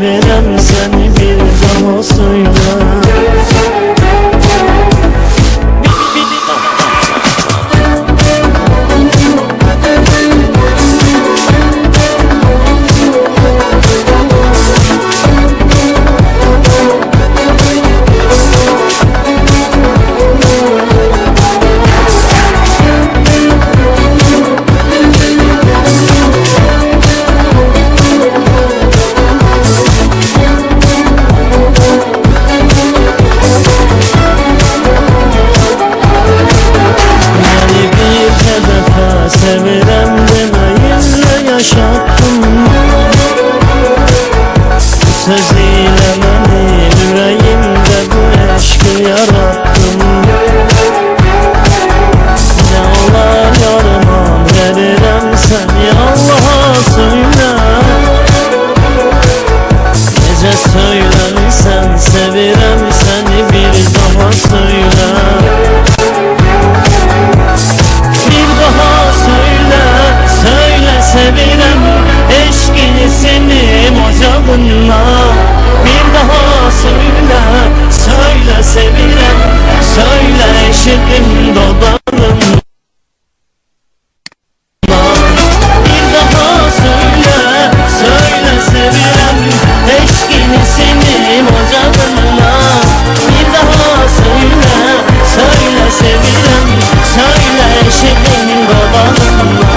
sevirəm səni bir daha söylə. Sevirəm deməyinlə yaşattım. Bu söz ilə məni ürəyimdə bu eşqi yarattım. Nə olar yarımam verirəm səni Allaha söylə. Necə söyləmirsən sevirəm səni bir daha söylə. Sevirəm eşqini senin ocağınla. Bir daha söyle, söyle sevirəm. Söyle eşidim dodağınla. Bir daha söyle, söyle sevirəm eşqini senin ocağınla. Bir daha söyle, söyle sevirəm. Söyle eşidim dodağınla.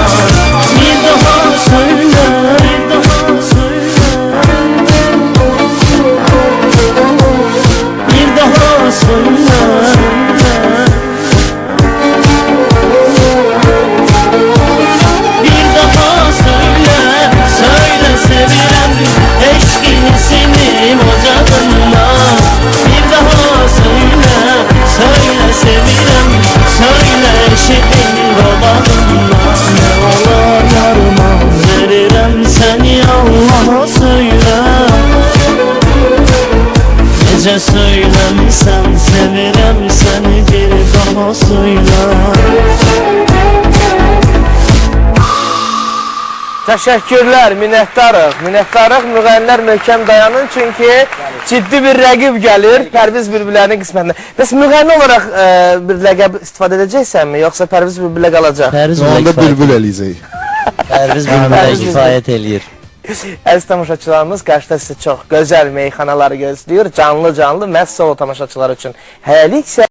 Necə söyləmirsən sevirəm səni bir daha söylə. Təşəkkürlər, minnətdarıq. Müğənnilər möhkəm dayanın, çünki ciddi bir rəqib gəlir Pərviz Bülbülənin qismətində. Bəs müğənni olaraq bir ləqəb istifadə edəcəksənmi, yoxsa Pərviz Bülbülə qalacaq? Onda Bülbül eləyəcək. Pərviz Bülbülə kifayət eləyir. Əziz tamaşaçılarımız, qarşıda sizə çox gözəl meyxanaları gözləyir. Canlı məhz solo tamaşaçılar üçün hələlik